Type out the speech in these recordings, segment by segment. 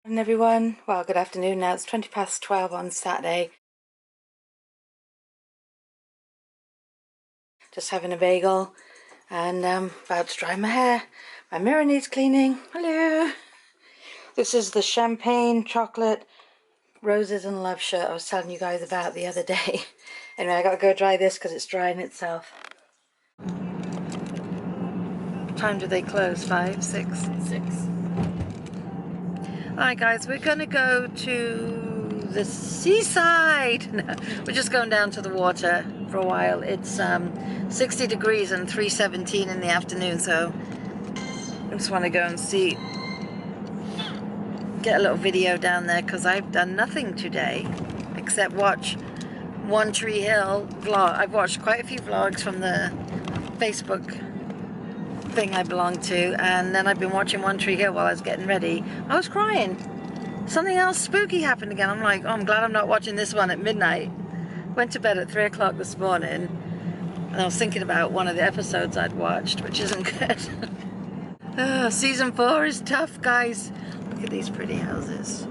And everyone, well, good afternoon now. It's 12 on Saturday. Just having a bagel and about to dry my hair. My mirror needs cleaning. Hello. This is the champagne chocolate roses and love shirt I was telling you guys about the other day. Anyway, I gotta go dry this because it's drying itself. What time do they close? 5, 6? 6. Alright guys, we're gonna go to the seaside. No, we're just going down to the water for a while. It's 60 degrees and 3:17 in the afternoon, so I just want to go and see, get a little video down there because I've done nothing today except watch One Tree Hill vlog. I've watched quite a few vlogs from the Facebook thing I belong to, and then I've been watching One Tree Hill while I was getting ready. I was crying. Something else spooky happened again. I'm like, oh, I'm glad I'm not watching this one at midnight. Went to bed at 3 o'clock this morning, and I was thinking about one of the episodes I'd watched, which isn't good. Season 4 is tough, guys. Look at these pretty houses.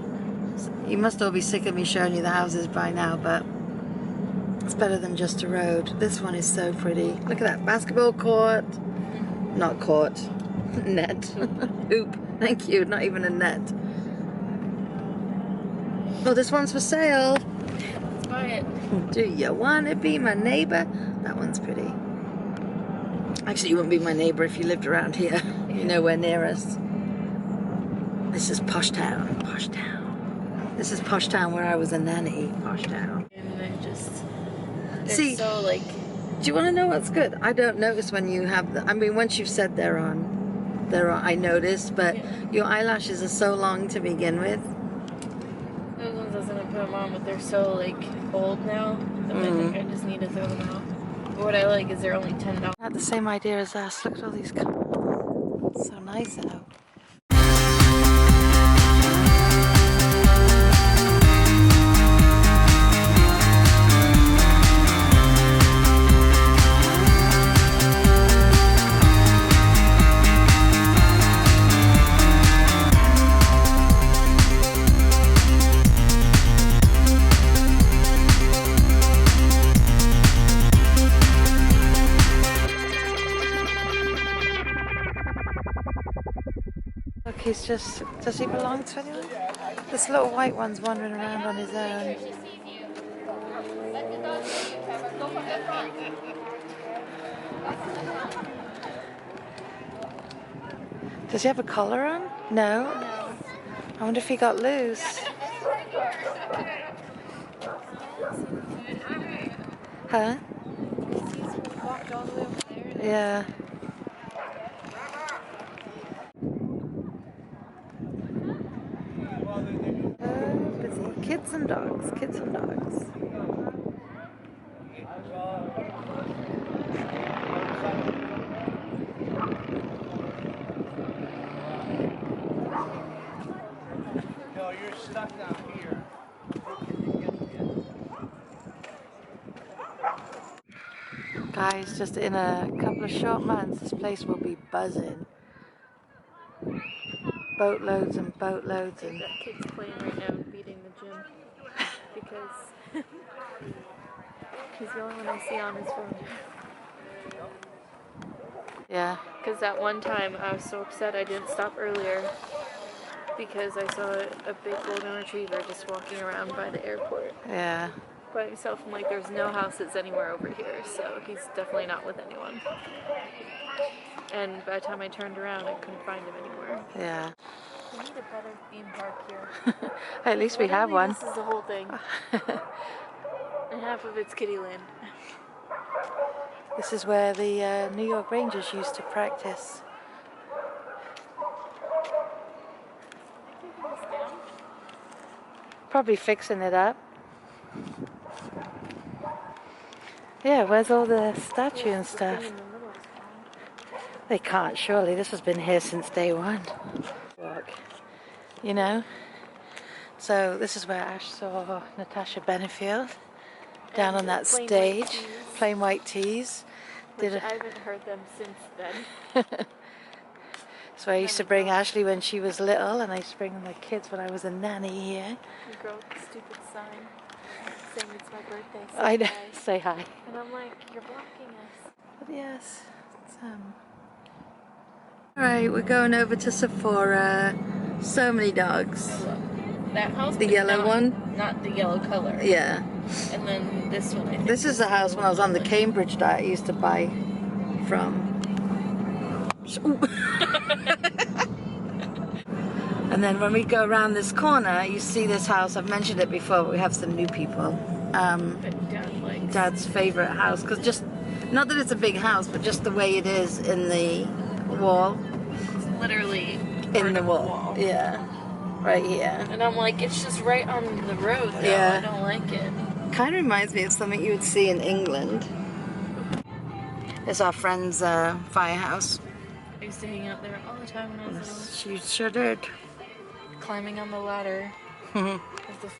You must all be sick of me showing you the houses by now, but it's better than just a road. This one is so pretty. Look at that basketball court. Not court. Net. Hoop. Thank you. Not even a net. Oh, this one's for sale. Let's buy it. Do you want to be my neighbor? That one's pretty. Actually, you wouldn't be my neighbor if you lived around here. You're nowhere near us. This is Posh Town. Posh Town. This is Posh Town where I was a nanny. Posh Town. And then they're See, so like... do you want to know what's good? I don't notice when you have the, I mean, once you've said they're on, I notice, but yeah. Your eyelashes are so long to begin with. Those ones I was gonna put them on, but they're so like old now that I think I just need to throw them out. But what I like is they're only $10. Had the same idea as us. Look at all these colors. So nice out. Look, he's just, does he belong to anyone? This little white one's wandering around on his own. Does he have a collar on? No? I wonder if he got loose. Huh? Yeah. Busy. Kids and dogs, kids and dogs. No, you're stuck down here. Guys, just in a couple of short months, this place will be buzzing. Boatloads and boatloads and... That kid's playing right now and beating the gym. Because he's the only one I see on his phone. Yeah. Because that one time I was so upset I didn't stop earlier because I saw a big golden retriever just walking around by the airport. Yeah. By himself. I'm like, there's no houses anywhere over here, so he's definitely not with anyone. And by the time I turned around, I couldn't find him anywhere. Yeah. We need a better theme park here. At least we have one. This is the whole thing. And half of it's Kittyland. This is where the New York Rangers used to practice. Probably fixing it up. Yeah, where's all the statue and stuff? They can't, surely. This has been here since day one. You know? So this is where Ash saw Natasha Benefield down on that stage, playing White Tees. I haven't heard them since then. So I used to bring Ashley when she was little, and I used to bring my kids when I was a nanny here. The girl with the stupid sign saying it's my birthday. I know. Hi. Say hi. And I'm like, you're blocking us. But yes, it's, Alright, we're going over to Sephora. So many dogs. Look, that house. The but yellow not, one? Not the yellow color. Yeah. And then this one, I think. This is the house when I was on the Cambridge diet I used to buy from. And then when we go around this corner, you see this house. I've mentioned it before, but we have some new people. But Dad likes. Dad's favorite house, because just, not that it's a big house, but just the way it is in the wall. It's literally In the wall. Yeah. Right here. And I'm like, it's just right on the road though. Yeah. I don't like it. Kind of reminds me of something you would see in England. It's our friend's firehouse. I used to hang out there all the time when I was little. She sure did. Climbing on the ladder. As the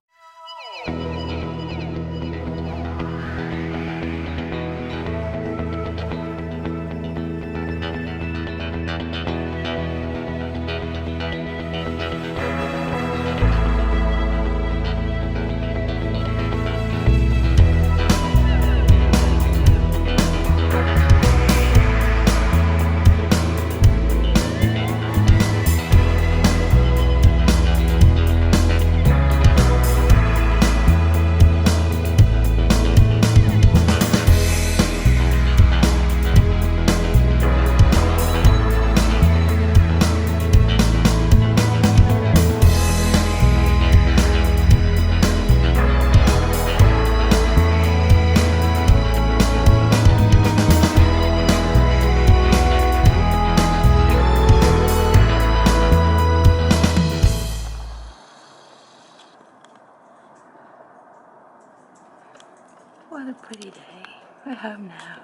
What a pretty day. We're home now.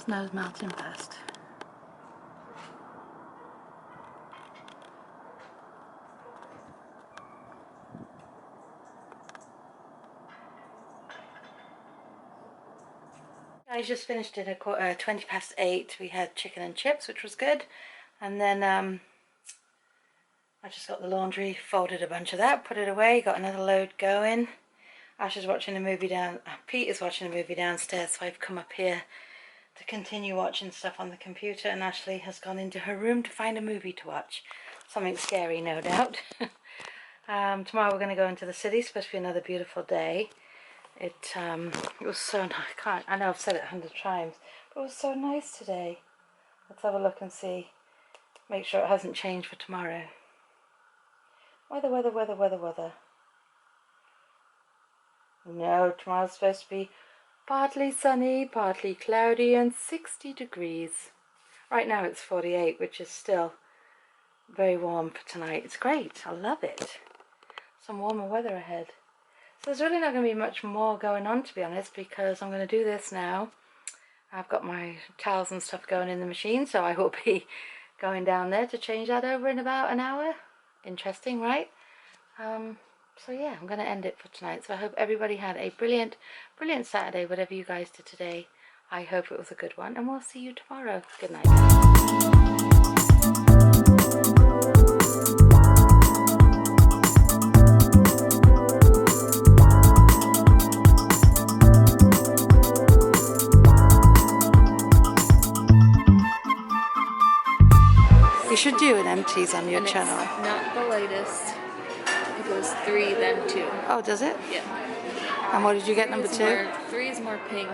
Snow's melting fast. I just finished it at 20 past 8. We had chicken and chips, which was good. And then I just got the laundry, folded a bunch of that, put it away, got another load going. Ash is watching a movie Pete is watching a movie downstairs, so I've come up here to continue watching stuff on the computer, and Ashley has gone into her room to find a movie to watch. Something scary, no doubt. Tomorrow we're going to go into the city. It's supposed to be another beautiful day. It was so nice. I know I've said it 100 times, but it was so nice today. Let's have a look and see. Make sure it hasn't changed for tomorrow. Weather. No, tomorrow's supposed to be partly sunny, partly cloudy, and 60 degrees. Right now it's 48, which is still very warm for tonight. It's great. I love it. Some warmer weather ahead. So there's really not going to be much more going on, to be honest, because I'm going to do this now. I've got my towels and stuff going in the machine, so I will be going down there to change that over in about an hour. Interesting, right? So yeah, I'm going to end it for tonight. So I hope everybody had a brilliant Saturday, whatever you guys did today. I hope it was a good one, and we'll see you tomorrow. Good night. You should do an empties on your and channel. It's not the latest. It goes 3, then 2. Oh, does it? Yeah. And what did you get, number 2? 3 is more pink.